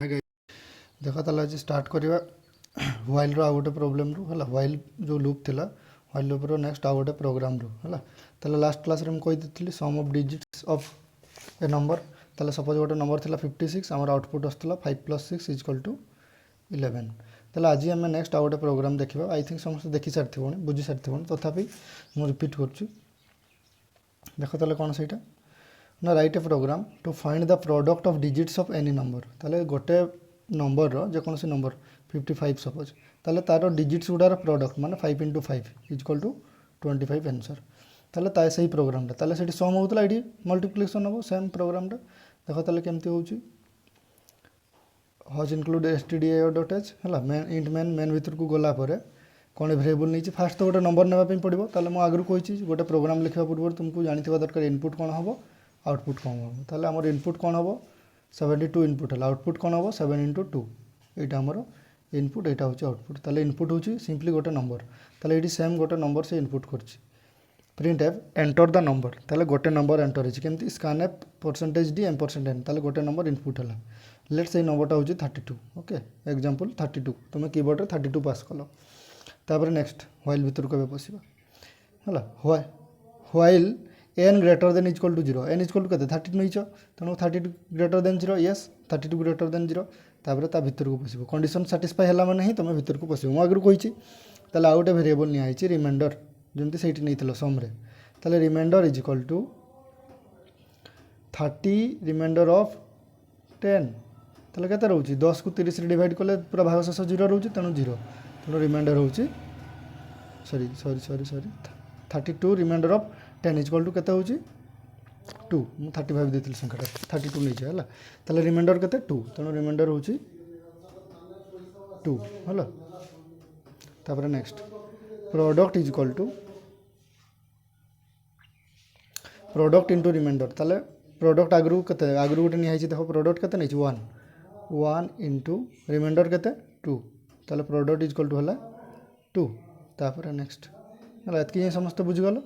देखा ताला आज स्टार्ट करवा व्हाइल रो आ गोटे प्रॉब्लम रू हला व्हाइल जो लूप थिला व्हाइल लूप रो नेक्स्ट आ गोटे प्रोग्राम रू हला ताला लास्ट क्लास रे हम कहि दिथिली sum of digits of a number ताला सपोज गोटे नंबर थिला 56 हमर आउटपुट आस्तला 5 + 6 = 11 ताला आज हम नेक्स्ट आ गोटे प्रोग्राम देखिबा आई थिंक समस्त देखि सारथिबोनी बुझी सारथिबोनी तथापि मु रिपीट करछु देखो ताले कोन सेटा ना write a program to find the product of digits of any number ताले गोटे नंबर रो जे कोनसी नंबर 55 सपोज ताले तारो डिजिट्स गुडार प्रोडक्ट माने 5 × 5 = 25 आंसर ताले ताय सही प्रोग्राम ताले सेठी सम होतला एडी मल्टीप्लिकेशन हो सेम प्रोग्राम देखो ताले केमती होउची हज इनक्लूड stdio.h हला मेन भीतर को गला परे कोन वेरिएबल नहीं फास्ट तो गोटे नंबर नेबा पे पड़िबो ताले मो आगरु कहिची गोटे प्रोग्राम लिखबा पूर्व तुमको जानिथिबा दरकार इनपुट कोन हबो आउटपुट कौन हम ताले हमर इनपुट कौन हम 72 इनपुट है आउटपुट कौन हम 7 × 2 यहाँ आमर इनपुट यहाँ हूँ आउटपुट ताले इनपुट हूँ सिंपली गोटे नंबर ताले ये सेम गोटे नंबर से इनपुट करछि print F enter the number ताले गोटे नंबर एंटर होछि केमती स्कैन एफ %d m% ताले गोटे नंबर इनपुट है लेट्स से नंबरटा हूँ 32 ओके एग्जांपल 32 तुम कीबोर्ड रे 32 पास कल तापर नेक्स्ट व्हाइल भीतर को पसिबा हला while n greater than equal to 0 n equal to कते 32 नहीं छ तनो 32 greater than 0 yes 32 greater than 0 तापर ता भीतर को पसिबो कंडीशन सैटिस्फाई हला माने ही तुम भीतर को पसिबो म आगु कहिछि ताले आउट वेरिएबल नि आइछि रिमाइंडर जेंति सेठी नैथिलो सम रे ताले रिमाइंडर = 30 रिमाइंडर ऑफ 10 ताले कते रहउछि 10 को 30 रे डिवाइड करले पूरा भागशेष 0 रहउछि तनो 0 तनो रिमाइंडर होउछि सॉरी 32 रिमाइंडर ऑफ 10 = केते होउछि 2 मु 35 देथिल संख्याटा 32 नै छै हला ताले रिमाइंडर केते 2 तनो रिमाइंडर होउछि 2 हला तापर next product = product into remainder ताले प्रोडक्ट आगरु केते आगरु गोटे नि आइछि देखो प्रोडक्ट केते नै छै 1 इनटू रिमाइंडर केते 2 ताले प्रोडक्ट = हला 2 तापर नेक्स्ट हला एतकी समस्त बुझि गलो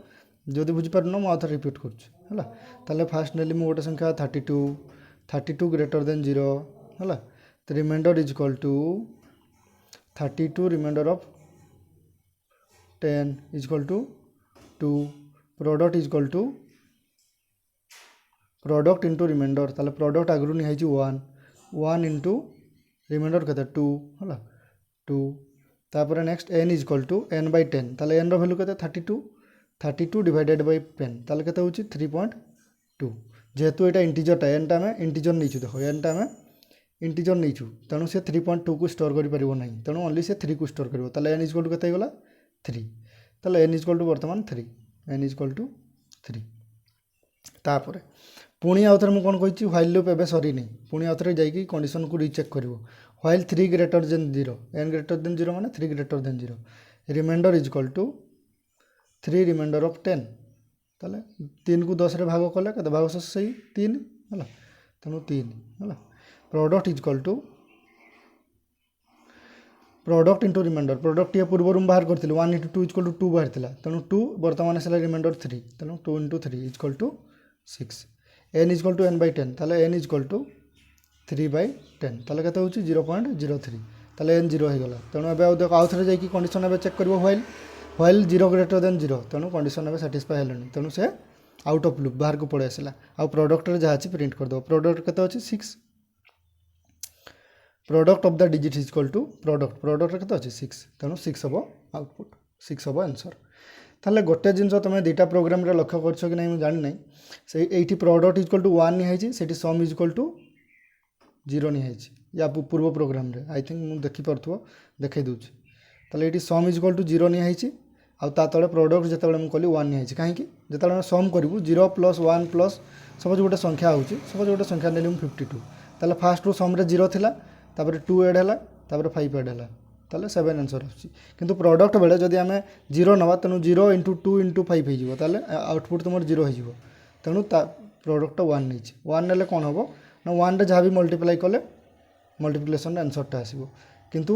जदि बुझीपार न मुझे रिपीट करा ताले फास्ट नेली मु गोटे संख्या 32 ग्रेटर देन 0 है तो remainder = 32 remainder of 10 = 2 product = product into remainder ताले प्रोडक्ट आगु नहीं 1 इनटू रिमाइंडर केते 2 है 2 तापर नेक्स्ट n = n/10 ताले n रो वैल्यू केते 32 डिवाइडेड बाय 10 ताले केते होची 3.2 जेहेतु एटा इंटीजर टा n टा में इंटीजर नहीं छु देखो n टा में इंटीजर नहीं छु तणु से 3.2 को स्टोर करि परिबो नहीं तणु ओनली से 3 को स्टोर करिवो ताले n = केते गला 3 ताले n = वर्तमान 3 n = 3 तापर पुणी आउथर मु कोन कहिछि व्हाइल लूप एबे सरी नहीं पुणी आउथर जाई कि कंडीशन को रीचेक करिवो while 3 greater than 0 n greater than 0 माने 3 greater than 0 remainder = 3 remainder of 10 ताले 3 को 10 रे भाग कले कते भागशेष सही 3 हला तनो 3 हला product = product into remainder product ये पूर्व रूम बाहर करथिल 1 × 2 = 2 बाहर थिला तनो 2 वर्तमान से रिमाइंडर 3 तनो 2 × 3 = 6 n = n/10 ताले n = 3/10 ताले कते होची 0.03 ताले n 0 हे गला तनो एबे आ देखो आउथरे जाई कि कंडीशन एबे चेक करबो व्हाइल 0 ग्रेटर देन 0 तेणु कंडीशन एबे सैटिस्फाई हेलनी तेणु से आउट ऑफ लूप बाहर को पड़े आसला आ प्रोडक्ट रे जहा अछि प्रिंट कर दो प्रोडक्ट केते अछि 6 product of the digit = product केते अछि 6 तेणु 6 हबो आउटपुट 6 हबो आंसर ताले गोटे जिंस तुम दुटा प्रोग्राम रे लक्ष्य करछो कि नहीं जानि नहीं से एठी प्रोडक्ट = 1 नि हैछि सेठी सम = 0 नि हैछि या पूर्व प्रोग्राम रे आई थिंक मु देखि परथुओ देखै दोछि ताले एठी सम = 0 नि हैछि आ ता तळे प्रोडक्ट जेतेबेले मु कहली 1 नि हैछि काहे कि जेतेबेले हम सम करिवु 0 + 1 प्लस सपोज गोटे संख्या होछि सपोज गोटे संख्या नेली 52 ताले फास्ट रो सम रे 0 थिला तापर 2 ऐड हला तापर 5 ऐड हला ताले 7 आंसर आछि किंतु प्रोडक्ट बेले जदि हमें 0 नबा तनु 0 × 2 × 5 हे जिवो ताले आउटपुट तुमर 0 हे जिवो तनु ता प्रोडक्ट 1 नैछि 1 नेले कोन हबो ना 1 रे जहा भी मल्टीप्लाई कले मल्टीप्लिकेशन आंसर टा आसीबो किंतु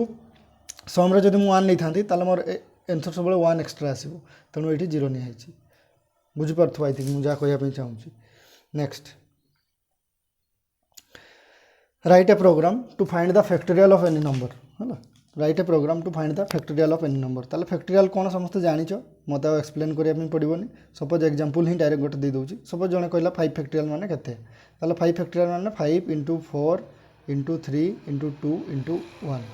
सम रे जदि मु 1 नै थांती ताले मोर आंसर सब 1 एक्स्ट्रा आसीबो तनु एठी 0 नै हैछि बुझि परथु आई थिंक मु जा कहया पे चाहूछि next write a program to find the factorial of any number है write a program to find the factorial of any number ताले फैक्टोरियल कौन समस्त जानिछ मत एक्सप्लेन करने पड़ोनी सपोज एग्जांपल ही डायरेक्ट गोटे दे दूची सपोज जने कहला 5 फैक्टोरियल माने केते ताले 5 फैक्टोरियल माने 5 × 4 × 3 × 2 × 1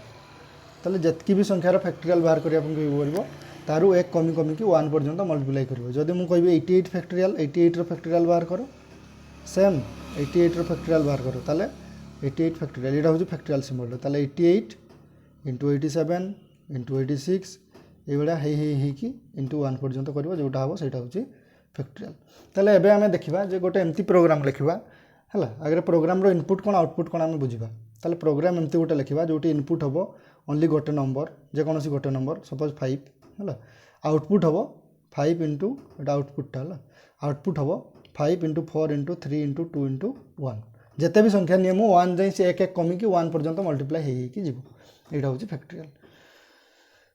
ताले जतकी भी संख्यार फैक्टोरियल बाहर करिया आपन पड़ो तारु एक कमी कमी की 1 पर्यंत मल्टीप्लाई करिवो जदि मु कहबी 88 फैक्टोरियल 88 रो फैक्टोरियल बाहर करो सेम 88 रो फैक्टोरियल बाहर करो ताले 88 फैक्टोरियल एटा होची फैक्टोरियल सिंबल ताले 88 × 87 × 86 एगुड़ा कि इंटू 1 पर्यंत कर जोटा हम सहीटा हूँ फैक्टोरियल ताले एबे आमे देखिबा जे गोटे एमती प्रोग्राम लिखिबा हला आगे प्रोग्राम रो इनपुट कोन आउटपुट कोन आमे बुझिबा ताले प्रोग्राम एमती गोटे लिखिबा जोटी इनपुट हबो ओनली गोटे नंबर जे कोनोसी गोटे नंबर सपोज 5 हला आउटपुट हबो 5 × एटा आउटपुट हला आउटपुट हबो 5 × 4 × 3 × 2 × 1 जेते भी संख्या नियम 1 जाई से एक एक कमी की 1 पर्यंत मल्टीप्लाई हे कि जीवो एटा होची फैक्टोरियल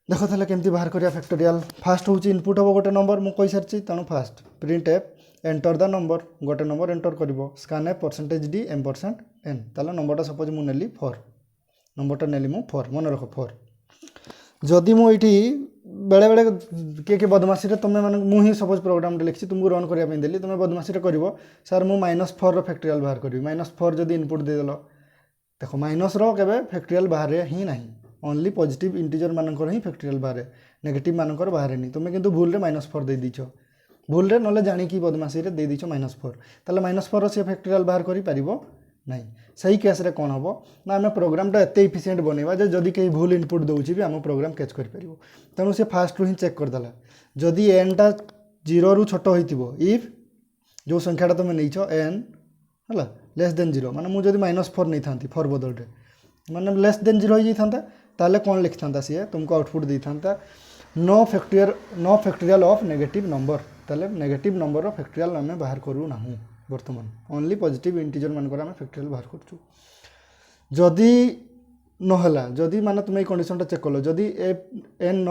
देख ताले केमती बाहर करिया फैक्टोरियल फास्ट होची इनपुट हबो गोटे नंबर मु कहि सरची तणु first printf enter the number गोटे नंबर एंटर करिवो scanf %d m% n ताले नंबरटा सपोज मु नेली 4 नंबरटा नेली मु 4 मन रख 4 जदि मु एठी बेले बेले के बदमाशी रे तुमे माने मु ही सपोज प्रोग्राम लिखछि तुमको रन करिया पे देली तुमे बदमाशी रे करिवो सर मु -4 रो फैक्टोरियल बाहर करिवि -4 जदि इनपुट दे देलो देखो माइनस रो केबे फैक्टोरियल बाहर ही नहीं ओनली पॉजिटिव इंटीजर मानकर ही फैक्टोरियल बाहर नेगेटिव मानकर बाहर नहीं तुम किंतु भूल रे -4 दे दीछ भूल रे नले जानी की बदमाशी रे दे दीछ -4 ताले -4 से फैक्टोरियल बाहर करि परिबो नहीं सही केस रे कोन हबो ना हमें प्रोग्राम टा एते इफिशिएंट बनेबा जे जदी कई भूल इनपुट दउची भी हम प्रोग्राम कैच कर परिबो तनु से फास्ट रु ही चेक कर दला जदी n टा 0 रु छोटो होइतिबो इफ जो संख्याटा तुम नैछ n हला लेस देन 0 माने मु जदी -4 नै थांती 4 बदल रे माने लेस देन 0 होई थांता ताले कौन लिख था सी तुमको आउटपुट दी था no factorial of negative number ताले नेगेटिव नंबर रो फैक्टोरियल आम बाहर करूँ ना बर्तमान ओनली पॉजिटिव इंटीजर मानकर आम फैक्टोरियल बाहर करूँ जदि नहला जदि माने तुम कंडीशन चेक कल जदि एन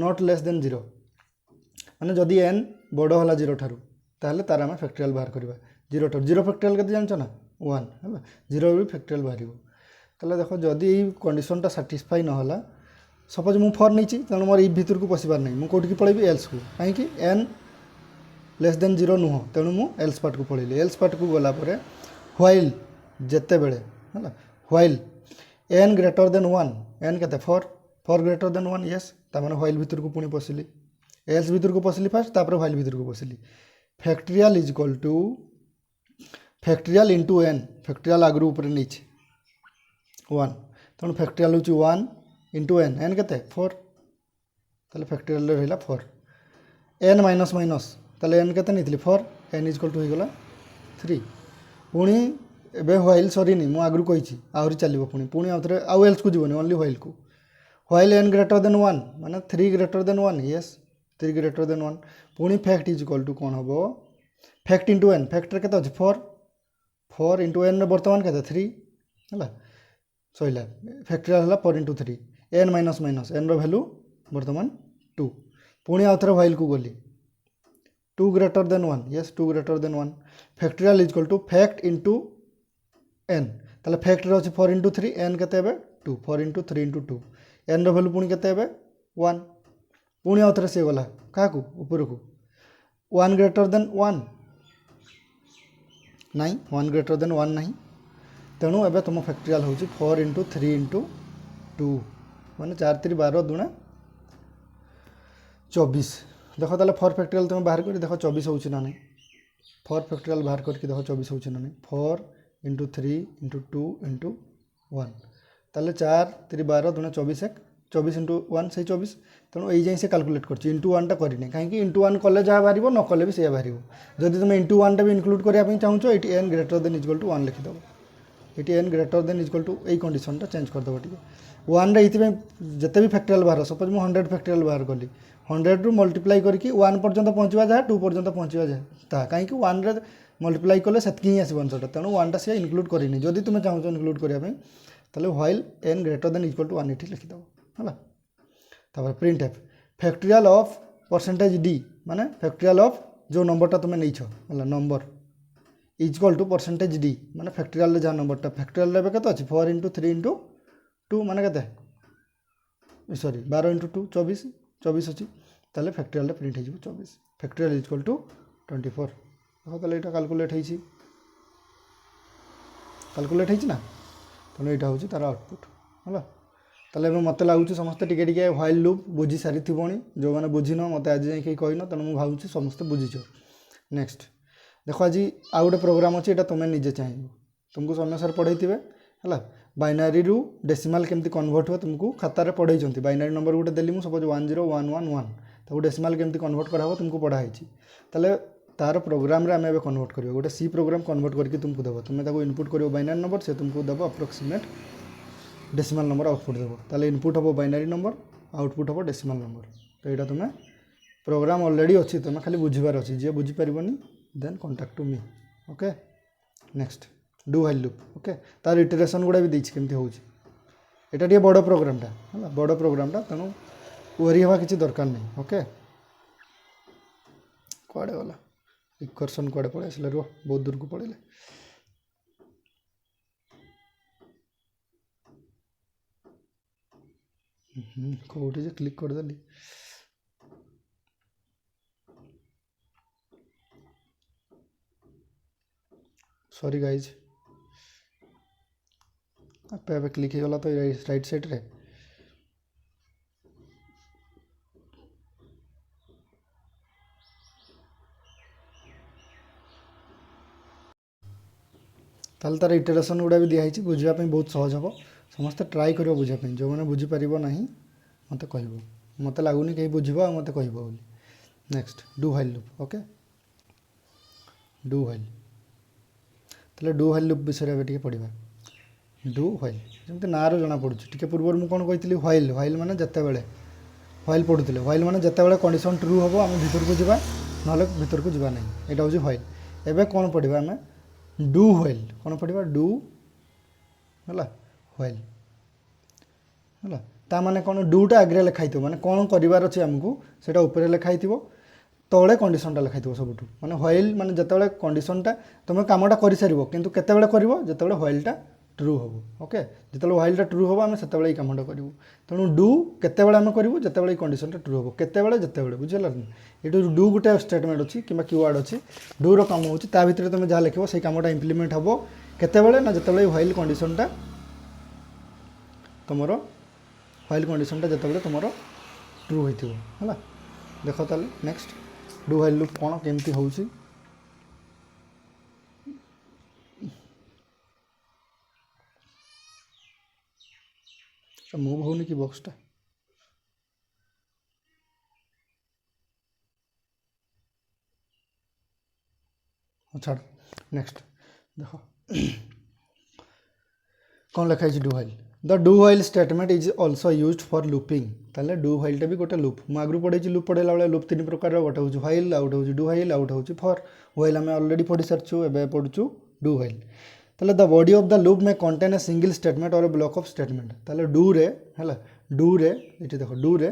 नॉट लेस देन 0 माने जदि एन बड़ होला 0 ठारू ताले तार आम फैक्टोरियल बाहर करवा 0 ठारू 0 फैक्टोरियल केते जानछ ना 1 है 0 भी फैक्टोरियल बाहर ताले देखो जदि कंडीशन टा सैटिस्फाई न होला सपोज मु 4 नहीं तेणु मोर इ भितर को पशिबार नहीं मुझे कौटी पलैबी एल्स को कहीं एन लेस देन 0 नुह तेणु मु एल्स पार्ट को पलैली एल्स पार्ट को गला परे व्हाइल जेते बेले है while N greater than 1 N केते 4 ग्रेटर देन 1 यस ता माने व्हाइल भितर को पुणी पशिली एल्स भितर को पशिली फास्ट तापर व्हाइल भितर को पशिली factorial is equal to factorial into n factorial आगरू ऊपर नीचे 1 तेणु फैक्टोरियल हूँ 1 × n n के 4 ताले फैक्टोरियल रहा 4 n माइनस माइनस ताले n के नहीं 4 n इज इक्वल टू होगा 3 पुणी एबे व्हाइल सरीनी मु आगु कही आहरी चलो पुणी पुणी आउ थे आउ एल्स को जीवन ओनली व्हाइल को व्हाइल n ग्रेटर देन 1 माने 3 greater than 1 yes 3 greater than 1 पुणी फैक्ट इज इक्वल टू कौन हम फैक्ट इंटू n फैक्टर के 4 इंटू n बर्तमान के 3 है सैला फैक्टोरियल है 4 × 3 n minus minus n value बर्तमान 2 पुणी आउ थे व्हाइल को गली 2 greater than 1 yes 2 greater than 1 factorial is equal to fact into n ताले फैक्ट रे अछि 4 × 3 n केते हेबे 2 4 × 3 × 2 n रो वैल्यू पुणी केते हेबे 1 पुणी आउ थे से गला काकू ऊपर को 1 ग्रेटर देन 1 नहीं 1 ग्रेटर देन 1 नहीं तेणु एबे तुम फैक्टोरियल हूँ 4 × 3 × 2 माने 4 3 12 दूना 24 देख ताले 4 फैक्टोरियल तुम बाहर कर देख 24 होची ना नहीं 4 फैक्टोरियल बाहर करके देख 24 होची ना नहीं 4 × 3 × 2 × 1 ताले 4 3 12 दूना 24 1 24 × 1 से 24 तेणु यही से कैलकुलेट कर इंटू 1 टा करनी कहीं इंटू 1 कले जहाँ बाहर न कले भी से बाहर जदि तुम इंटू 1 टा भी इनक्लूड करने चाहो ये n greater than equal to 1 लिखिदेव ये n greater than equal to यही कंडीशन चेंज करदेव टे 1 रे जिते भी फैक्टोरियल बाहर सपोज मुझे 100 फैक्टोरियल बाहर कली 100 रु मल्टीप्लाई करके 1 पर्यंत पहुँचवा जहाँ 2 पर्यंत पहुँचवा जहाँ कहीं 1 रे मल्टीप्लाई कले से ही आसो आंसर तेणु 1 टा सी इनक्लूड करनी जदि तुम चाहो इनक्लूड करने ताले while n greater than equal to 1 ये लिखिदेव है तापर print F factorial of %d माने फैक्टोरियल ऑफ जो नंबरटा तुम नहीं है number equal to percentage D माने फैक्टोरियल रे जहाँ नंबरटा फैक्टोरियल रे केते अछि 4 × 3 × 2 माने केते सॉरी 12 × 2 24 24 अछि ताले फैक्टोरियल रे प्रिंट हे 24 फैक्टोरियल इक्वल टू 24 देखो ताले एटा कैलकुलेट हेछि ना तेणु यहाँ हूँ तार आउटपुट है ताले मत लगुच समस्ते टिके व्हाइल लूप बुझी सारी थोड़ी जो मैंने बुझीन मत आज जाए कहीं कहन तेणु मुझे भावुँ समस्ते बुझीच नेक्स्ट देख आज आउ गोटे प्रोग्राम अच्छे यहाँ तुम्हें निजे चाह तुमको समय सर पढ़े थे है बाइनारी रु डेसिमाल केमती कन्वर्ट हुए तुमको खातार पढ़े बाइनारी नंबर गोटे देली मुझे सपोज 10111 ताको डेसिमाल केमती कन्वर्ट करा तुमको पढ़ाई ताले तार प्रोग्राम रे आमे कन्वर्ट करियो गोटे सी प्रोग्राम कन्वर्ट करके तुमको देबो तुम ताको इनपुट करियो बाइनरी नंबर से तुमको देबो अप्रोक्सीमेट डेसिमल नंबर आउटपुट देबो ताले इनपुट हबो बाइनरी नंबर आउटपुट हबो डेसिमल नंबर तो एटा तुम प्रोग्राम ऑलरेडी अछि तुम खाली बुझिबार अछि जे बुझि परिबनी then contact to me okay next do while loop okay तार इटरेशन गुडा भी दैछि केमती होउछि एटा टे बड़ प्रोग्रामटा है बड़ प्रोग्रामटा तेणु वरी हवा किछि दरकार नहीं ओके कुआडे वाला इक्वेशन कुआडे पड़े आसले रुह बहुत दूर को पड़े कौटी जे क्लिक करदेली सॉरी गाइज आपे आपे क्लिक हो गला तो राइट साइड रे ताल तार इटरेशन गुड़ा भी दिखाई बुझापी बहुत सहज हम समस्त ट्राए कर बुझापी जो मैंने बुझीपार ना मत कह मत लगुनि कहीं बुझब आ मत कह next do while loop okay do while ताले डू व्हाइल लूप विषय पढ़ा डू व्हाइल जमी ना जना पड़ू टी पूर्व मुझे कौन कही व्हाइल व्हाइल माने जिते बड़े व्हाइल पढ़ुले व्हाइल माने जिते बड़े कंडीशन ट्रू हम आम भीतर को जावा ना भीतर को जावा नहीं यहाँ हूँ व्हाइल एवं कौन पढ़ा आम डू व्हाइल कौन पढ़ा डू है व्हाइल है ता माने कौन डूटा आगे लिखाई माने कौन करार अच्छे आमको सेटा ऊपर लिखाई तले कंडीशनटा लिखाई सब माने व्हाइल माने जिते कंडीशनटा तुम कामटा कर सार कितु केतबेले कर जिते व्हाइलटा ट्रू हम ओके जिते व्हाइलटा ट्रू हम आम से कामटा करूँ तेणु डू केतबेले आम करूँ जिते कंडीशनटा ट्रू हम केतबेले जिते बुझेगा ये डू गोटे स्टेटमेंट अच्छी कि कीवर्ड अच्छी डू रो काम होची ता भितर तुम जहाँ लिखो से कामटा इम्प्लीमेंट हम केतबेले ना जिते व्हाइल कंडीशनटा तुमर व्हाइल कंडीशनटा जिते तुमर ट्रू होती है देख ताले नेक्स्ट डू व्हाइल लूप कौन केमती होची मूव होनी कि बॉक्सटा छाड़ नेक्स्ट देख कौन लिखाई do while the do while statement is also used for looping ताले डू व्हाइलटा भी गोटे लूप मुझे आगु पढ़े लूप पढ़ेला बेले लूप तीन प्रकार गोटे हूँ व्हाइल आउट हूँ डू व्हाइल आउट हूँ फॉर व्हाइल आम ऑलरेडी पढ़ी सारी एवं पढ़ुचु डू व्हाइल ताले the body of the loop में कंटेन ए सिंगल स्टेटमेंट और ए ब्लॉक ऑफ स्टेटमेंट ताले डू रे है डू रे ये देख डू रे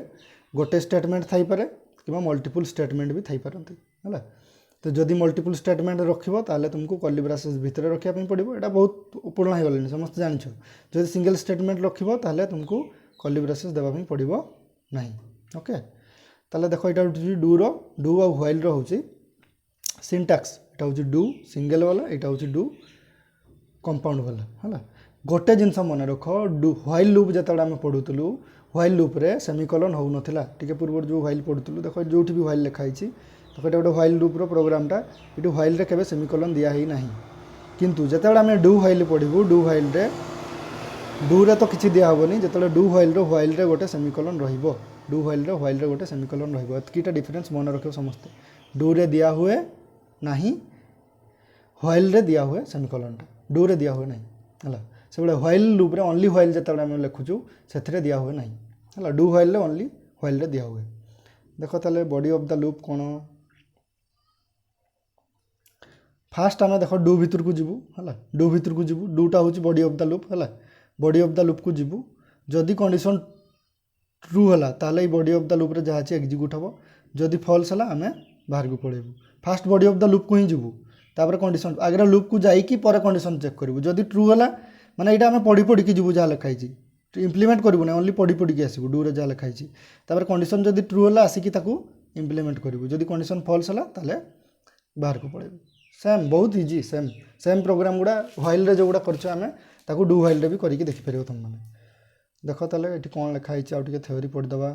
गोटे स्टेटमेंट थाई पारे कि मल्टीपल स्टेटमेंट भी थाई पारती है तो जदि मल्टीपल स्टेटमेंट रखिबो ताले तुमको कर्ली ब्रेसेस भितर रखिया पड़ो यहाँ बहुत पुराना हो गलानी समस्त जान जब सिंगल स्टेटमेंट रखिबो ताले तुमको कर्ली ब्रेसेस देवाई पड़ो ना ओके ताले देख यहाँ हूँ डू रो डू आ व्हाइल रो हूँ सिंटैक्स यहाँ हूँ डू सिंगल वाला यहाँ हूँ डू कंपाउंड वाला है गोटे जिनस मन रख डू व्हाइल लूप जो आम पढ़ुलु व्हाइल लूप रे सेमिकोलन हो नाला टी पूर्व जो व्हाइल पढ़ुलु देख जो भी व्हाइल लिखाई तो ये गोटे व्हाइल लूप प्रोग्रामटा ये व्हाइल रे केबे सेमिकोलन दिया ही नहीं किंतु जिते आम डू व्हाइल पढ़ू डू व्हाइल रे डू रे तो किसी दिया हेनी जो डू व्हाइल रे गोटे सेमिकोलन रहिबो डू व्हाइल रे गोटे सेमिकोलन रहिबो एतकीटा डिफरेंस मन रखियो समस्ते डू रे दिया हुए नहीं व्हाइल रे दिया हुए सेमिकोलनटा डू रे दिया हुए नहीं है से व्हाइल लूप रे ओनली व्हाइल जो आम लिखुचु से दिया हुए नहीं है डू व्हाइल रे ओनली व्हाइल रे दिया हुए देख ताले बॉडी ऑफ द लूप कौन फास्ट आम देख डू भितर को जीवु है डू भितर को जीवु डूटा हूँ बॉडी ऑफ द लूप है बॉडी ऑफ द लूप को जीवु जदि कंडीशन ट्रू है ताले बॉडी ऑफ द लूप रे जहाँ अच्छी एक्जिक्यूट हम जदि फॉल्स है आम बाहर को पड़ेबू first body of the loop को ही जीवु तापर कंडीशन आगे लूप को जाइकी पर कंडीशन चेक करू जदि ट्रू है माने यहाँ आम पढ़ी पढ़ी जीवु जहाँ लिखाई इम्प्लीमेंट करूँ ना ओनली पढ़ी पढ़ी आसू डू रे जहाँ लिखाई तापर कंडीशन जदि ट्रू है आसिकी इम्प्लीमेंट करूँ जदि कंडीशन फॉल्स है ताले बाहर को पड़ेबू सेम बहुत इजी सेम सेम प्रोग्राम गुड़ा व्हाइल रे जो गुड़ा करछ आमे ताकू डू व्हाइल रे भी करिक देखि परिबो तुम माने देखो ताले एठी कोन लिखा हिच आ टिके थ्योरी पढ़ दबा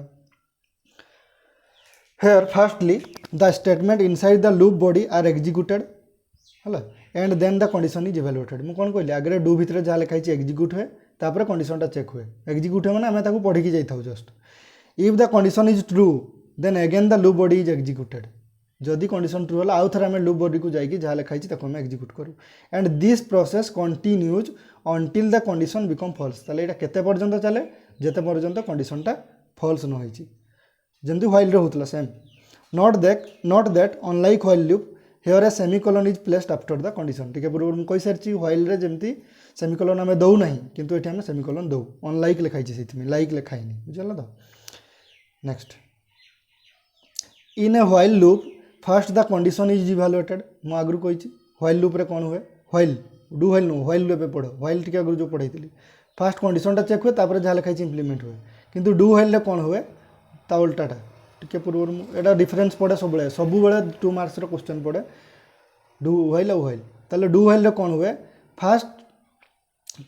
here firstly the statement inside the loop body are executed हला and then the condition is evaluated मु कोन कहली आगे डू भितर जहाँ लिखाई एक्जिक्यूट हुए तापर कंडीशनटा चेक हुए एक्जिक्यूट हुए माने आमे ताकू पढ़ी की जाई just if the condition is true then again the loop body is executed जदि कंडीशन ट्रू है आउ थे आम लूप बॉडी को जाकि जहाँ लिखाई आम एक्जिक्यूट करूँ and this process continues until the condition become false ताले एटा केते पर्यंत चले जेते पर्यंत कंडीशनटा फॉल्स न होईची जमती व्हाइल रे होतला same not that unlike while loop here A semicolon is placed after the condition टिके पूर्व मु कहि सारची व्हाइल रे जमती सेमिकोलन आमे दउ नाही किंतु एठी आमे सेमिकोलन दउ अनलाइक लिखाई छी सेति में लाइक लिखाइनी बुझला तो next in a while loop first the condition is evaluated मु आगु कहि व्हाइल लूप रे कोन हुए while do while no while loop पे पढ़ो व्हाइल टिके आगु जो पढ़ाइतली फर्स्ट कंडीशनटा चेक हुए तापर जहाँ लिखाई इम्प्लीमेंट हुए किंतु डू व्हाइल रे कोन हुए ता उल्टाटा टिके पूर्व एटा डिफरेंस पड़े सब बेले 2 मार्क्स रो क्वेश्चन पड़े डू व्हाइल और व्हाइल ताले डू व्हाइल रे कोन हुए फर्स्ट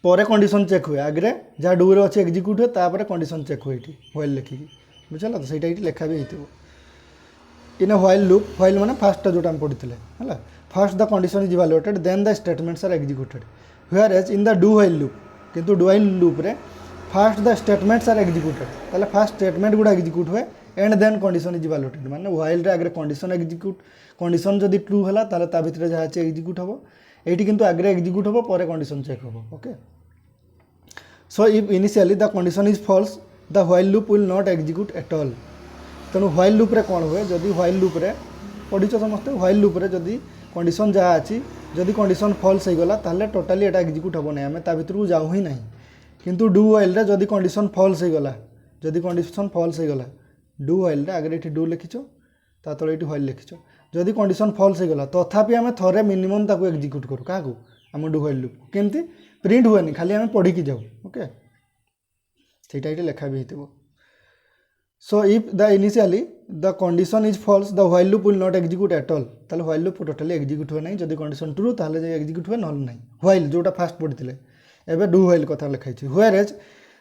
पर कंडीशन चेक हुए आगे जहाँ डू रे अच्छे एक्जिक्यूट हुए तापर कंडीशन चेक हुए ये व्हाइल लिखिकी बुझल तो सहीटा ये लेखा भी होइतिबो in a while loop while माने फर्स्ट जोटा हम पढ़ी है first the condition is evaluated then the statements are executed whereas in the do while loop किंतु डू व्हाइल लूप रे first the statements are executed ताले first statement गुडा execute हुए and then condition is evaluated माने while रे आगे condition execute condition जदि true हला ताले ता भितर जहाँ अच्छे एक्जिक्यूट हबो एठी किंतु आगे एक्जिक्यूट हबो पर कंडीशन चेक हबो okay so if initially the condition is false the while loop will not execute at all तेणु व्हाइल लूप रे कौन हुए जदि व्हाइल लूप रे पढ़ीच समस्ते व्हाइल लूप रे जदि कंडीशन जहाँ अच्छी जदि कंडीशन फॉल्स हो गला ताले टोटाली एटा एक्जिक्यूट हबो नै आमे ता भितर को जाऊ ही नहीं किंतु डू व्हाइल रे जदि कंडीशन फॉल्स हो गला जदि कंडीशन फॉल्स हो गला डू व्हाइल रे आगे एठी डू लिखिचो ता तळे एठी व्हाइल लिखिचो जदि कंडीशन फॉल्स हो गला तथापि आमे थरे मिनिमम ताको एक्जिक्यूट करू काको हम डू व्हाइल लूप केमती प्रिंट हुएनी खाली आमे पढ़ी की जाऊ ओके सेटा एठी लेखा भी हितबो so if the initially the condition is false the while loop will not execute at all ताले while loop totally execute हुए नहीं जदि condition true ताले जे execute हुए नल नहीं while जोटा फास्ट पढ़िथिले एबे do while कथा लिखाई छी whereas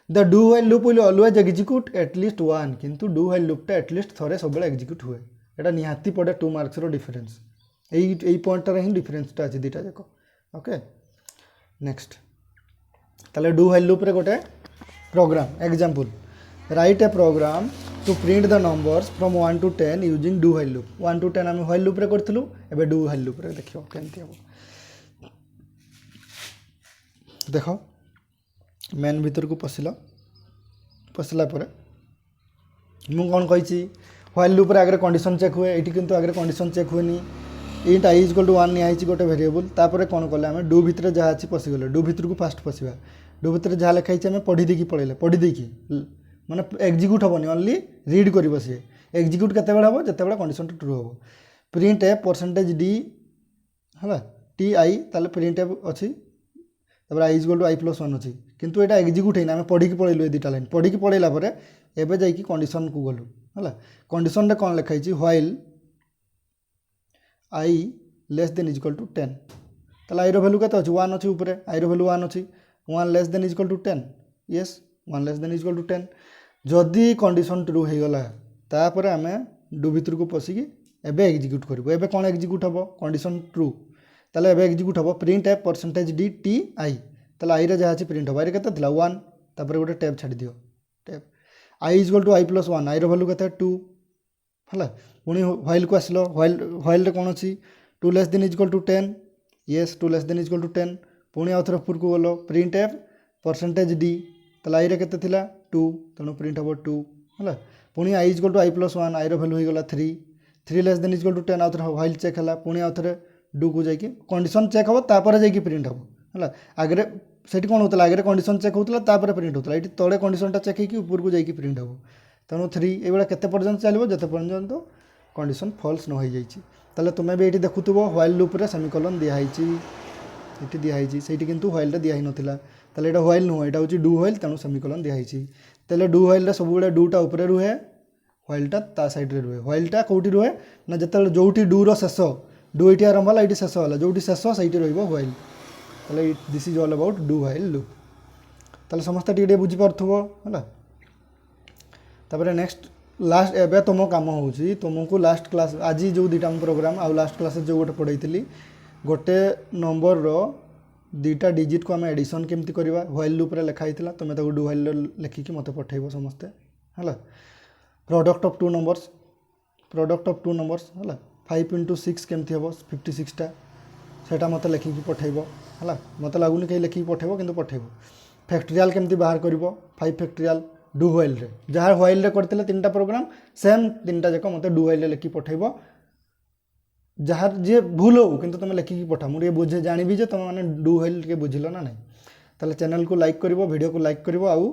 the do while loop will always execute at least one किंतु do while loop टा at least थरे सब बेले execute हुए एटा निहाती पड़े 2 मार्क्स रो डिफरेंस एई पॉइंट रे ही डिफरेंस टा अछि दिटा जाको ओके नेक्स्ट ताले do while loop रे गोटे program example write a program to print the numbers from 1 to 10 using do while loop 1 to 10 आम while loop रे करथिलु एबे do while loop रे देखियो केमती हो देखो मेन भीतर को पसला पर मु कोन कहिची while loop रे आगे कंडीशन चेक हुए एठी किंतु आगे कंडीशन चेक हुएनी int i = 1 नि आइची गोटे वेरिएबल तापर कोन करले आमे do भितर जहा अछि पसि गेले do भितर को फास्ट पसिबा do भितर जहा लिखाई छी आमे पढी देकी पळेले पढी देकी माने एक्जिक्यूट हेनी ओनली रीड कर सी एक्जिक्यूट केते बेले हम जिते कंडीशन ट्रू हम प्रिंट ए %d है टी आई ताले प्रिंट ए अच्छी आई = i+1 अच्छी किंतु एटा एक्जिक्यूट है आम पढ़ी पढ़ेलु दुटा लाइन पढ़ी पढ़ेला एबे जाइकी कंडीशन को गलु है कंडीशन रे कौन लिखाई व्हाइल i < 10 ताले i रो वैल्यू केते अछि 1 अछि ऊपर i रो वैल्यू 1 अछि 1 < 10 यस 1 < 10 जदि कंडीशन ट्रू हो गला तापर आम डू भितर को पशिकी एबे एक्जिक्यूट करू एबे कौन एक्जिक्यूट हम कंडीशन ट्रू ताले एबे एक्जिक्यूट हम print A %d T I ताले आई रे जहाँ अच्छी प्रिंट हम आई केते थिला 1 तापर गोटे टैब छाड़ी दियो टैब i = i+1 आई रो वैल्यू केते 2 हला पुनी व्हाइल को आसलो व्हाइल रे कोन अछि 2 < 10 यस 2 < 10 पुनी आउथर ऊपर को गलो प्रिंट ए %d ताले आई रे केते थिला 2 तेणु प्रिंट हम 2 है पुणी i = i+1 आई रो वैल्यू हो गला 3 < 10 आउथर व्हाइल चेक है पुणी आउथरे डू को जाकि कंडीशन चेक हम तापर जाकि प्रिंट हम है आगे सेठी कौन होता आगे कंडीशन चेक होता तापर प्रिंट होता ये तले कंडीशन चेक होकर ऊपर को जाकि प्रिंट हम तेणु 3 ये केते पर्यंत चलो जिते पर्यंत कंडीशन फॉल्स न हो जाइए ताले तुम्हें भी ये देखुव व्हाइल लूप रे सेमिकोलन दिखाई ये दिखाई से कितु व्हाइल दिया ही नाला ताले ये व्हाइल नुह यहाँ हूँ डू व्हाइल तेणु सेमिकोलन दिखाई तेल डू व्हाइल सब डूटा उपरे रुहे व्हाइलटा ता साइड रे रुहे व्हाइलटा कौटी रुहे ना जो जो डूर शेष डू ये आरंभ है ये शेष है जो शेष से व्हाइल ताले this is all about do while loop ताले समस्ते टे बुझीपार है तापर नेक्स्ट लास्ट एबे तुम कम हो तुमको लास्ट क्लास आज जो दुटा प्रोग्राम आउ लास्ट क्लास जो गोटे पढ़ाई गोटे नंबर रो दुटा डिजिट को आम एडिशन केमती करवा व्हाइल लूप रे लिखाई तुम डू व्हाइल लिखिकी मत पठेब समस्ते है प्रोडक्ट ऑफ टू नंबर्स है 5 into 6 केमती हम 56टा सेटा मत लिखिकी पठेब है मत लगुनि कहीं लिखिकी पठेब कि पठेब फैक्टोरियल केमती बाहर कर 5 फैक्टोरियल डू व्हाइल रे जहाँ व्हाइल रे करते 3टा प्रोग्राम सेम 3टा जाक मत डू व्हाइल लिखि पठेब जहाँ जी भूल हो कि तुम लिखिकी पठा मुझे बुझे जानी जे तुम मैंने डू व्हाइल के बुझिल ना नहीं ताले चैनल को लाइक करिवो वीडियो को लाइक करिवो आउ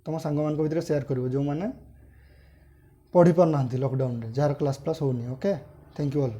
तुम सांग मान भितर शेयर करिवो जो माने पढ़ी पार ना लॉकडाउन रे जार क्लास होनी ओके थैंक यू ऑल।